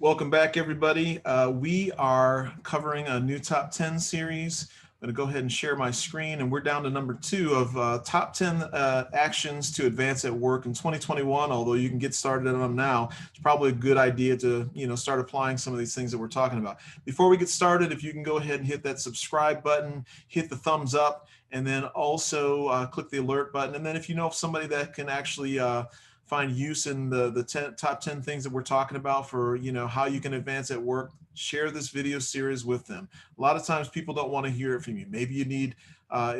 Welcome back, everybody. We are covering a new top 10 series. I'm going to go ahead and share my screen, and we're down to number 2 of top 10 actions to advance at work in 2021. Although you can get started on them now, it's probably a good idea to start applying some of these things that we're talking about. Before we get started, if you can go ahead and hit that subscribe button, hit the thumbs up, and then also click the alert button. And then if you know of somebody that can actually find use in the top 10 things that we're talking about for how you can advance at work, share this video series with them. A lot of times people don't want to hear it from you. Maybe you need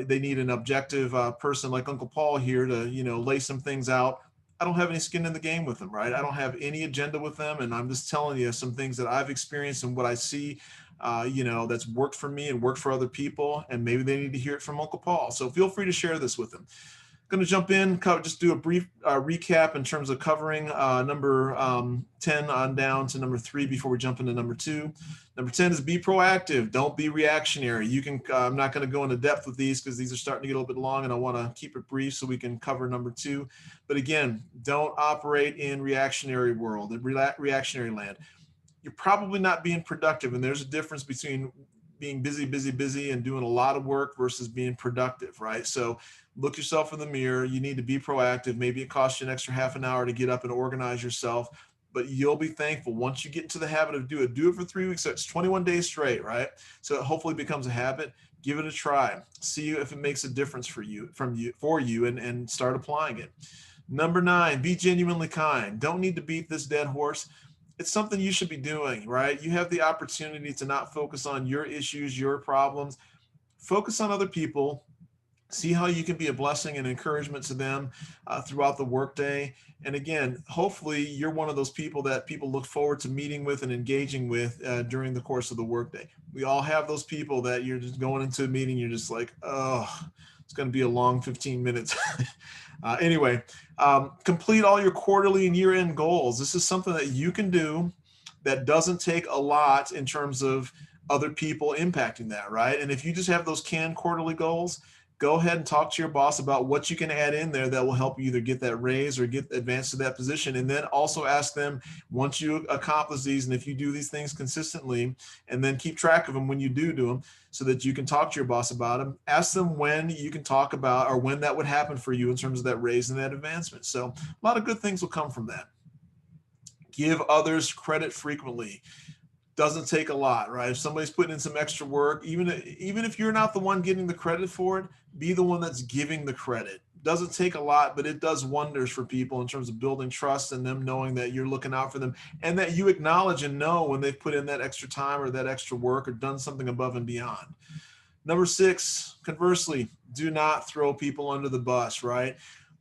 they need an objective person like Uncle Paul here to lay some things out. I don't have any skin in the game with them, right? I don't have any agenda with them, and I'm just telling you some things that I've experienced and what I see that's worked for me and worked for other people, and maybe they need to hear it from Uncle Paul. So feel free to share this with them. Going to jump in, just do a brief recap in terms of covering number 10 on down to number 3 before we jump into number 2. Number 10 is be proactive. Don't be reactionary. You can. I'm not going to go into depth with these because these are starting to get a little bit long, and I want to keep it brief so we can cover number 2. But again, don't operate in reactionary world, in reactionary land. You're probably not being productive, and there's a difference between being busy and doing a lot of work versus being productive, right? So look yourself in the mirror. You need to be proactive. Maybe it costs you an extra half an hour to get up and organize yourself, but you'll be thankful once you get into the habit of do it for 3 weeks. So it's 21 days straight, right? So it hopefully becomes a habit. Give it a try. See if it makes a difference for you, and start applying it. Number 9, be genuinely kind. Don't need to beat this dead horse. It's something you should be doing, right? You have the opportunity to not focus on your issues, your problems. Focus on other people. See how you can be a blessing and encouragement to them throughout the workday. And again, hopefully you're one of those people that people look forward to meeting with and engaging with during the course of the workday. We all have those people that you're just going into a meeting, you're just like, oh, it's going to be a long 15 minutes. Anyway, complete all your quarterly and year-end goals. This is something that you can do that doesn't take a lot in terms of other people impacting that, right? And if you just have those canned quarterly goals, go ahead and talk to your boss about what you can add in there that will help you either get that raise or get advanced to that position. And then also ask them, once you accomplish these, and if you do these things consistently, and then keep track of them when you do them so that you can talk to your boss about them, ask them when you can talk about or when that would happen for you in terms of that raise and that advancement. So a lot of good things will come from that. Give others credit frequently. Doesn't take a lot, right? If somebody's putting in some extra work, even if you're not the one getting the credit for it, be the one that's giving the credit. Doesn't take a lot, but it does wonders for people in terms of building trust and them knowing that you're looking out for them and that you acknowledge and know when they've put in that extra time or that extra work or done something above and beyond. Number 6, conversely, do not throw people under the bus, right?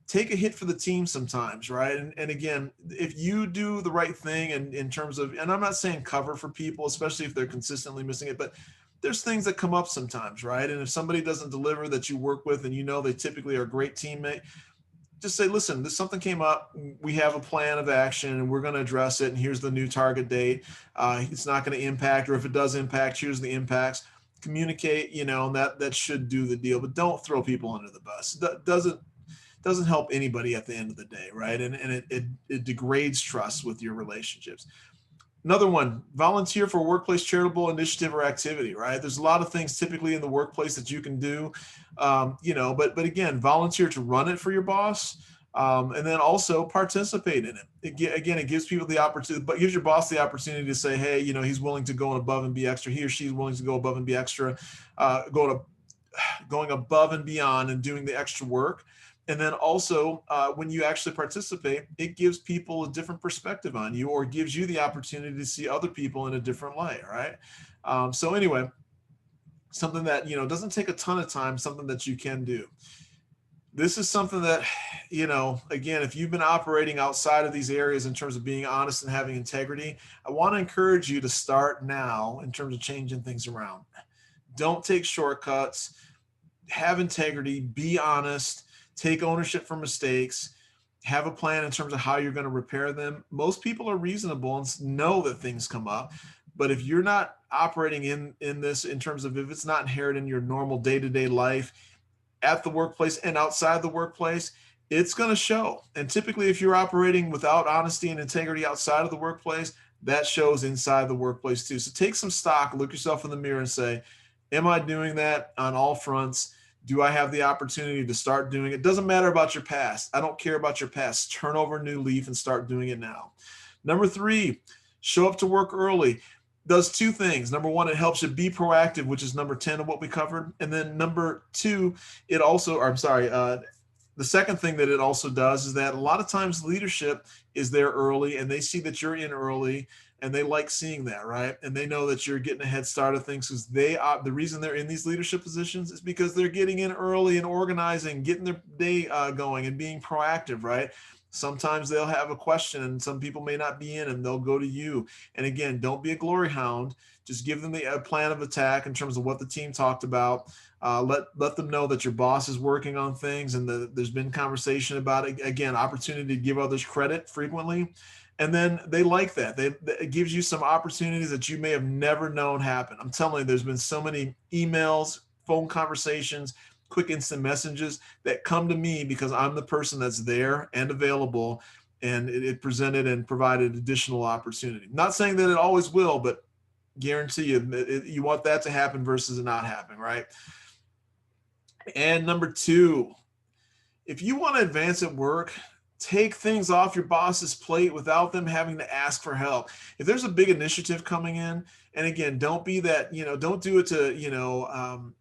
Take a hit for the team sometimes, right? And again, if you do the right thing and in terms of, and I'm not saying cover for people, especially if they're consistently missing it, but there's things that come up sometimes, right? And if somebody doesn't deliver that you work with and you know they typically are a great teammate, just say, listen, something came up. We have a plan of action and we're going to address it. And here's the new target date. It's not going to impact, or if it does impact, here's the impacts. Communicate, and that should do the deal, but don't throw people under the bus. That doesn't help anybody at the end of the day, right? And it degrades trust with your relationships. Another one, volunteer for a workplace charitable initiative or activity, right? There's a lot of things typically in the workplace that you can do, but again, volunteer to run it for your boss, and then also participate in it. It gives people the opportunity, but gives your boss the opportunity to say, hey, he's willing to go above and be extra. He or she's willing to go above and be extra, going above and beyond and doing the extra work. And then also, when you actually participate, it gives people a different perspective on you, or gives you the opportunity to see other people in a different light, right? So anyway, something that, doesn't take a ton of time, something that you can do. This is something that, again, if you've been operating outside of these areas in terms of being honest and having integrity, I want to encourage you to start now in terms of changing things around. Don't take shortcuts. Have integrity. Be honest. Take ownership for mistakes, have a plan in terms of how you're going to repair them. Most people are reasonable and know that things come up. But if you're not operating in this in terms of, if it's not inherent in your normal day-to-day life at the workplace and outside the workplace, it's going to show. And typically, if you're operating without honesty and integrity outside of the workplace, that shows inside the workplace too. So take some stock, look yourself in the mirror and say, am I doing that on all fronts? Do I have the opportunity to start doing it? Doesn't matter about your past. I don't care about your past. Turn over a new leaf and start doing it now. Number 3, show up to work early. Does 2 things. Number 1, it helps you be proactive, which is number 10 of what we covered. And then number 2, it also, or I'm sorry, the second thing that it also does is that a lot of times leadership is there early and they see that you're in early and they like seeing that, right? And they know that you're getting a head start of things because they are the reason they're in these leadership positions is because they're getting in early and organizing, getting their day going and being proactive, right? Sometimes they'll have a question and some people may not be in and they'll go to you. And again, don't be a glory hound. Just give them the plan of attack in terms of what the team talked about. Let them know that your boss is working on things and there's been conversation about it. Again, opportunity to give others credit frequently. And then they like that. It gives you some opportunities that you may have never known happen. I'm telling you, there's been so many emails, phone conversations, quick instant messages that come to me because I'm the person that's there and available, and it presented and provided additional opportunity. Not saying that it always will, but guarantee you, you want that to happen versus it not happening, right? And number 2, if you want to advance at work, take things off your boss's plate without them having to ask for help. If there's a big initiative coming in, and again, don't be that, don't do it to,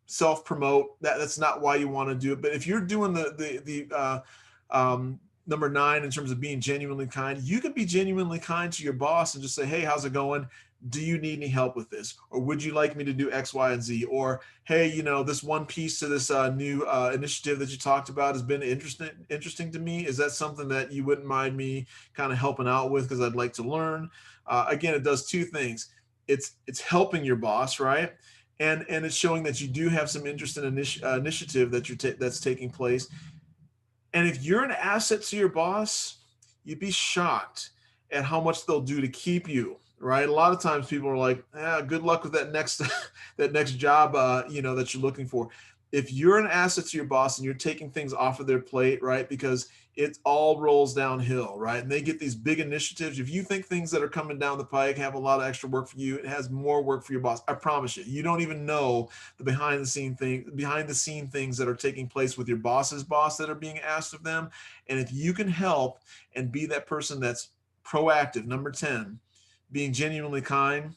self-promote. That's not why you want to do it. But if you're doing number 9 in terms of being genuinely kind, you can be genuinely kind to your boss and just say, hey, how's it going? Do you need any help with this? Or would you like me to do X, Y, and Z? Or, hey, this one piece to this new initiative that you talked about has been interesting to me. Is that something that you wouldn't mind me kind of helping out with because I'd like to learn? Again, it does 2 things. It's helping your boss, right? And it's showing that you do have some interest in initiative that's taking place. And if you're an asset to your boss, you'd be shocked at how much they'll do to keep you, right? A lot of times people are like, good luck with that next that next job that you're looking for. If you're an asset to your boss and you're taking things off of their plate, right? Because it all rolls downhill, right? And they get these big initiatives. If you think things that are coming down the pike have a lot of extra work for you, it has more work for your boss. I promise you. You don't even know the behind the scene things that are taking place with your boss's boss that are being asked of them. And if you can help and be that person that's proactive, number 10, being genuinely kind,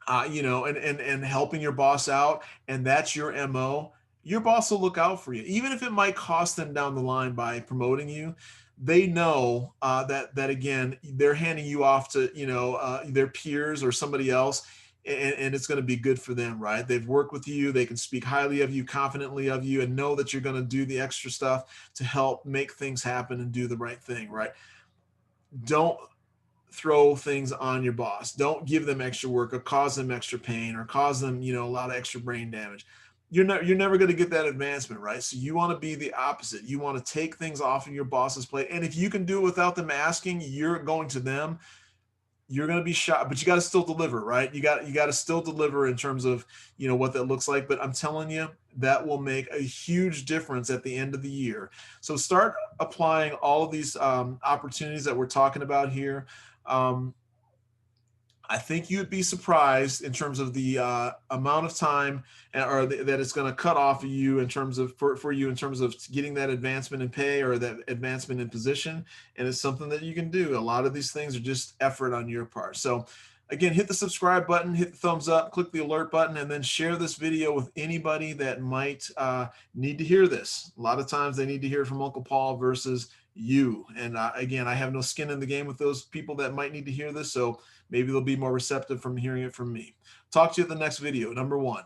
and helping your boss out, and that's your MO, your boss will look out for you. Even if it might cost them down the line by promoting you, they know that again, they're handing you off to, their peers or somebody else, and it's going to be good for them, right? They've worked with you. They can speak highly of you, confidently of you, and know that you're going to do the extra stuff to help make things happen and do the right thing, right? Don't throw things on your boss. Don't give them extra work or cause them extra pain or cause them, a lot of extra brain damage. You're never going to get that advancement, right? So you want to be the opposite. You want to take things off of your boss's plate. And if you can do it without them asking, you're going to them. You're going to be shocked, but you got to still deliver, right? You got to still deliver in terms of, what that looks like. But I'm telling you, that will make a huge difference at the end of the year. So start applying all of these opportunities that we're talking about here. I think you'd be surprised in terms of the amount of time that it's going to cut off of you in terms of for you in terms of getting that advancement in pay or that advancement in position. And it's something that you can do. A lot of these things are just effort on your part. So again, hit the subscribe button, hit the thumbs up, click the alert button, and then share this video with anybody that might need to hear this. A lot of times they need to hear from Uncle Paul versus you. And again, I have no skin in the game with those people that might need to hear this. So maybe they'll be more receptive from hearing it from me. Talk to you at the next video. Number 1.